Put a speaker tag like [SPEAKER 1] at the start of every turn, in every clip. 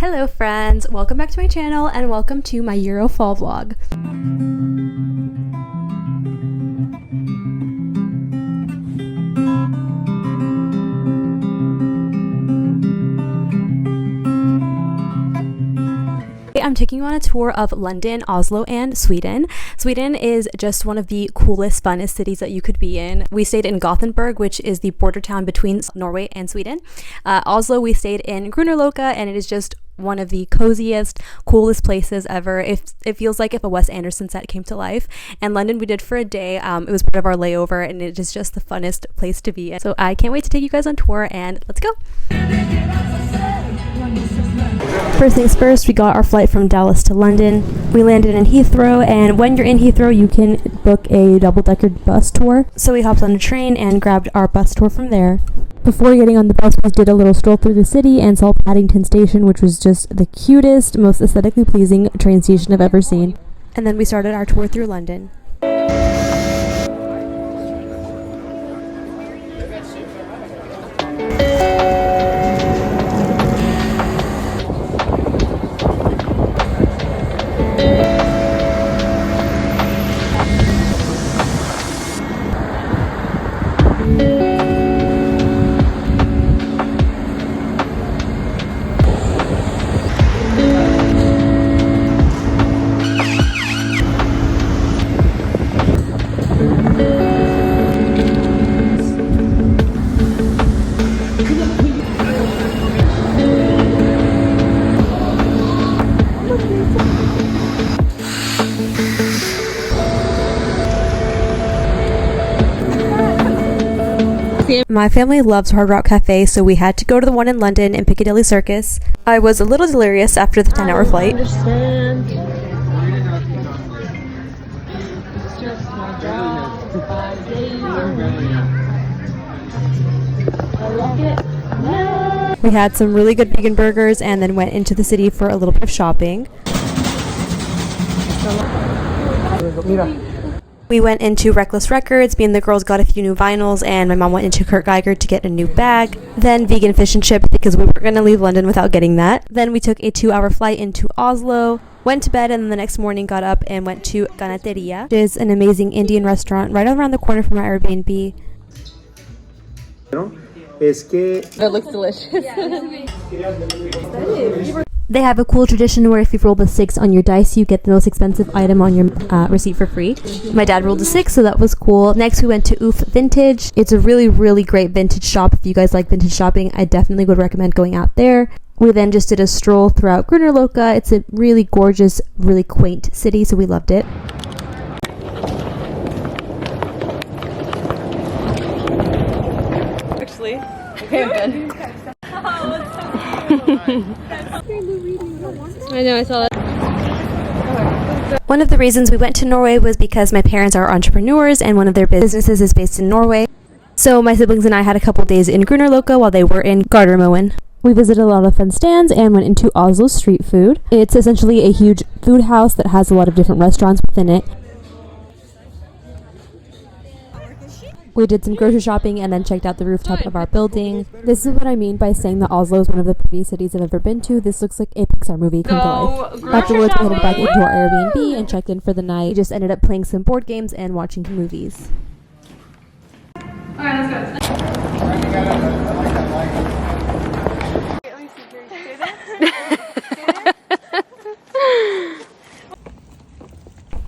[SPEAKER 1] Hello friends, welcome back to my channel and welcome to my Euro fall vlog. I'm taking you on a tour of London, Oslo, and Sweden. Sweden is just one of the coolest, funnest cities that you could be in. We stayed in Gothenburg, which is the border town between Norway and Sweden. Oslo, we stayed in Grünerløkka, and it is just one of the coziest, coolest places ever. It feels like if a Wes Anderson set came to life. And London we did for a day. It was part of our layover, and it is just the funnest place to be in. So I can't wait to take you guys on tour, and let's go. First things first, we got our flight from Dallas to London. We landed in Heathrow, and when you're in Heathrow, you can book a double-decker bus tour. So we hopped on a train and grabbed our bus tour from there. Before getting on the bus, we did a little stroll through the city and saw Paddington Station, which was just the cutest, most aesthetically pleasing train station I've ever seen. And then we started our tour through London. My family loves Hard Rock Cafe, so we had to go to the one in London in Piccadilly Circus. I was a little delirious after the 10-hour flight. We had some really good vegan burgers and then went into the city for a little bit of shopping. We went into Reckless Records. Me and the girls got a few new vinyls, and my mom went into Kurt Geiger to get a new bag. Then vegan fish and chips because we weren't going to leave London without getting that. Then we took a 2-hour flight into Oslo, went to bed, and then the next morning got up and went to Ganateria, which is an amazing Indian restaurant right around the corner from our Airbnb.
[SPEAKER 2] It looks delicious.
[SPEAKER 1] They have a cool tradition where if you roll the 6 on your dice, you get the most expensive item on your receipt for free. My dad rolled a 6, so that was cool. Next, we went to Oof Vintage. It's a really, really great vintage shop. If you guys like vintage shopping, I definitely would recommend going out there. We then just did a stroll throughout Grünerløkka. It's a really gorgeous, really quaint city, so we loved it.
[SPEAKER 2] Actually, okay, I'm good. I know, I saw that.
[SPEAKER 1] One of the reasons we went to Norway was because my parents are entrepreneurs and one of their businesses is based in Norway. So my siblings and I had a couple days in Grünerløkka while they were in Gardermoen. We visited a lot of fun stands and went into Oslo street food. It's essentially a huge food house that has a lot of different restaurants within it. We did some grocery shopping and then checked out the rooftop of our building. This is what I mean by saying that Oslo is one of the prettiest cities I've ever been to. This looks like a Pixar movie come to life. Afterwards, we headed back into our Airbnb and checked in for the night. We just ended up playing some board games and watching movies.
[SPEAKER 2] Alright, let's go.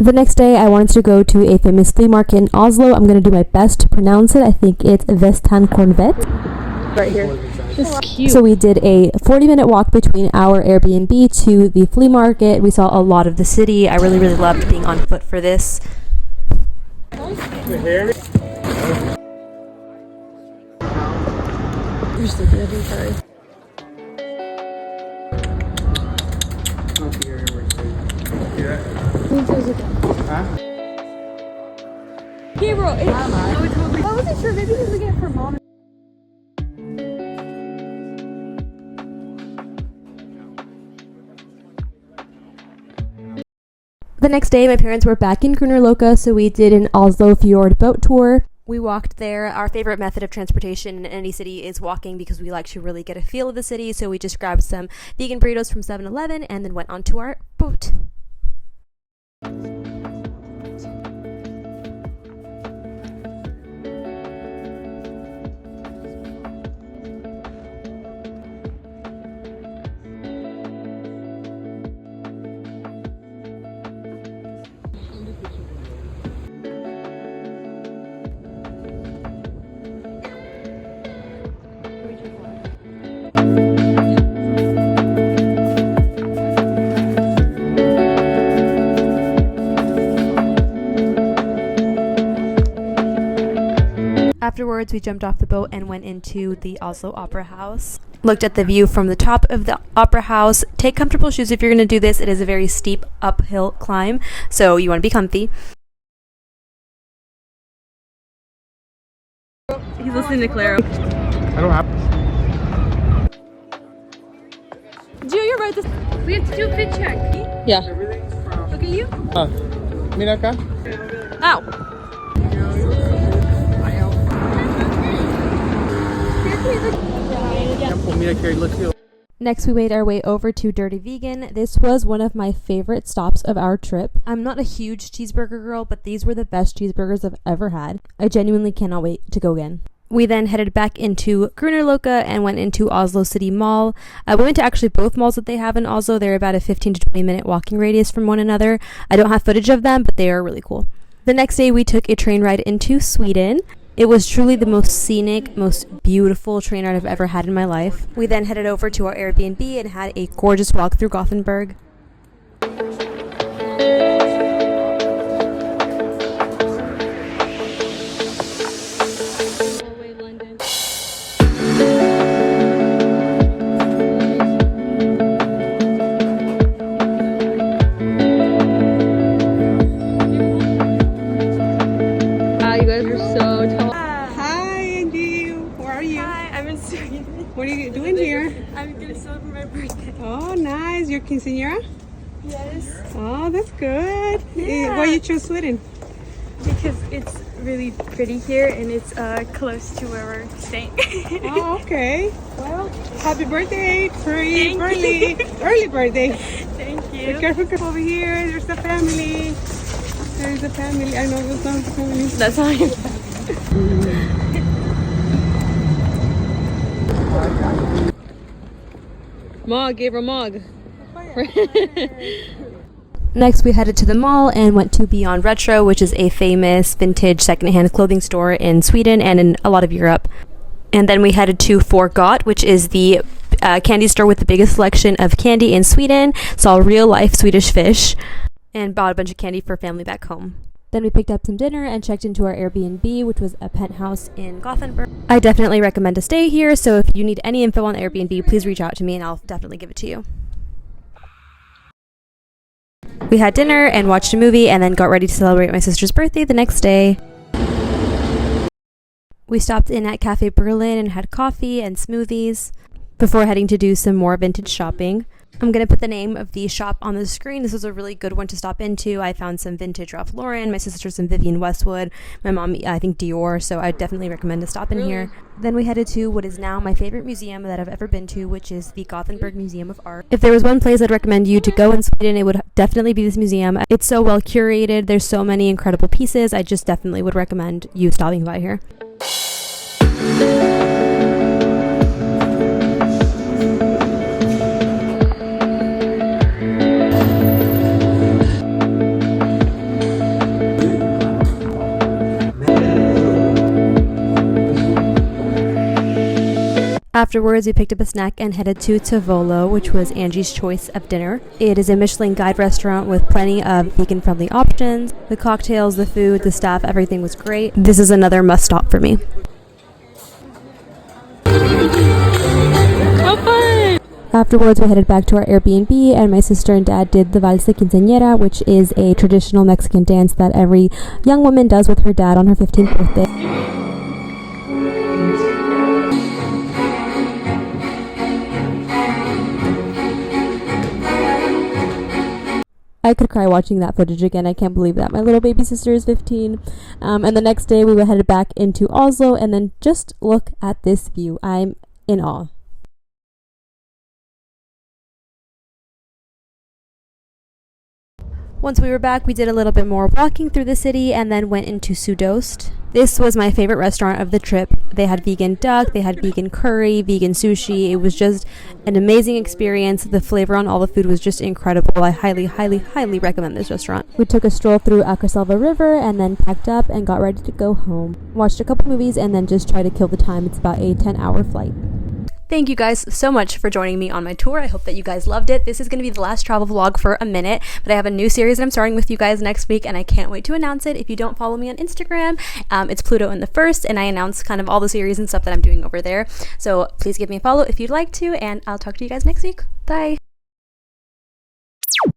[SPEAKER 1] The next day, I wanted to go to a famous flea market in Oslo. I'm going to do my best to pronounce it. I think it's Vestankornvet.
[SPEAKER 2] Right here. Just cute.
[SPEAKER 1] So we did a 40-minute walk between our Airbnb to the flea market. We saw a lot of the city. I really, really loved being on foot for this.
[SPEAKER 2] You're just looking at me, sorry. Gabriel, I wasn't sure, maybe he was looking at for mom.
[SPEAKER 1] The next day, my parents were back in Grünerløkka, so we did an Oslo fjord boat tour. We walked there. Our favorite method of transportation in any city is walking because we like to really get a feel of the city. So we just grabbed some vegan burritos from 7-Eleven and then went onto our boat. Afterwards, we jumped off the boat and went into the Oslo Opera House. Looked at the view from the top of the Opera House. Take comfortable shoes if you're going to do this. It is a very steep uphill climb, so you want to be comfy.
[SPEAKER 2] He's listening to Claro.
[SPEAKER 3] I don't have.
[SPEAKER 2] Gio, you're right. We have to do a fit check. Yeah. Look at you.
[SPEAKER 3] Mira acá.
[SPEAKER 2] Ow.
[SPEAKER 1] Next, we made our way over to Dirty Vegan. This was one of my favorite stops of our trip. I'm not a huge cheeseburger girl, but these were the best cheeseburgers I've ever had. I genuinely cannot wait to go again. We then headed back into Grünerløkka and went into Oslo City Mall. We went to actually both malls that they have in Oslo. They're about a 15 to 20 minute walking radius from one another. I don't have footage of them, but they are really cool. The next day, we took a train ride into Sweden. It was truly the most scenic, most beautiful train ride I've ever had in my life. We then headed over to our Airbnb and had a gorgeous walk through Gothenburg.
[SPEAKER 4] What are you doing here?
[SPEAKER 2] I'm gonna celebrate my birthday.
[SPEAKER 4] Oh, nice. Your quinceañera?
[SPEAKER 2] Yes.
[SPEAKER 4] Oh, that's good.
[SPEAKER 2] Yeah.
[SPEAKER 4] Why you chose Sweden?
[SPEAKER 2] Because it's really pretty here and it's close to where we're staying.
[SPEAKER 4] Oh, okay. Well, happy birthday.
[SPEAKER 2] Thank
[SPEAKER 4] Early birthday.
[SPEAKER 2] Thank you.
[SPEAKER 4] Be careful, come over here. There's a family. There's a family. I know there's not a family.
[SPEAKER 2] That's all I'm Mog, gave her a mug.
[SPEAKER 1] Next, we headed to the mall and went to Beyond Retro, which is a famous vintage secondhand clothing store in Sweden and in a lot of Europe. And then we headed to Forgot, which is the candy store with the biggest selection of candy in Sweden. Saw real life Swedish fish and bought a bunch of candy for family back home. Then we picked up some dinner and checked into our Airbnb, which was a penthouse in Gothenburg. I definitely recommend to stay here, so if you need any info on the Airbnb, please reach out to me and I'll definitely give it to you. We had dinner and watched a movie and then got ready to celebrate my sister's birthday the next day. We stopped in at Cafe Berlin and had coffee and smoothies before heading to do some more vintage shopping. I'm going to put the name of the shop on the screen. This was a really good one to stop into. I found some vintage Ralph Lauren, my sister some Vivienne Westwood, my mom I think Dior, so I definitely recommend to stop in here. Then we headed to what is now my favorite museum that I've ever been to, which is the Gothenburg Museum of Art. If there was one place I'd recommend you to go in Sweden, it would definitely be this museum. It's so well curated. There's so many incredible pieces. I just definitely would recommend you stopping by here. Afterwards, we picked up a snack and headed to Tavolo, which was Angie's choice of dinner. It is a Michelin guide restaurant with plenty of vegan-friendly options. The cocktails, the food, the staff, everything was great. This is another must-stop for me.
[SPEAKER 2] How fun!
[SPEAKER 1] Afterwards, we headed back to our Airbnb, and my sister and dad did the Valsa Quinceañera, which is a traditional Mexican dance that every young woman does with her dad on her 15th birthday. I could cry watching that footage again. I can't believe that. My little baby sister is 15. And the next day we were headed back into Oslo, and then just look at this view. I'm in awe. Once we were back, we did a little bit more walking through the city and then went into Sudost. This was my favorite restaurant of the trip. They had vegan duck, they had vegan curry, vegan sushi. It was just an amazing experience. The flavor on all the food was just incredible. I highly, highly, highly recommend this restaurant. We took a stroll through Akerselva River and then packed up and got ready to go home. Watched a couple movies and then just tried to kill the time. It's about a 10-hour flight. Thank you guys so much for joining me on my tour. I hope that you guys loved it. This is going to be the last travel vlog for a minute, but I have a new series that I'm starting with you guys next week, and I can't wait to announce it. If you don't follow me on Instagram, it's Pluto in the First, and I announce kind of all the series and stuff that I'm doing over there. So please give me a follow if you'd like to, and I'll talk to you guys next week. Bye.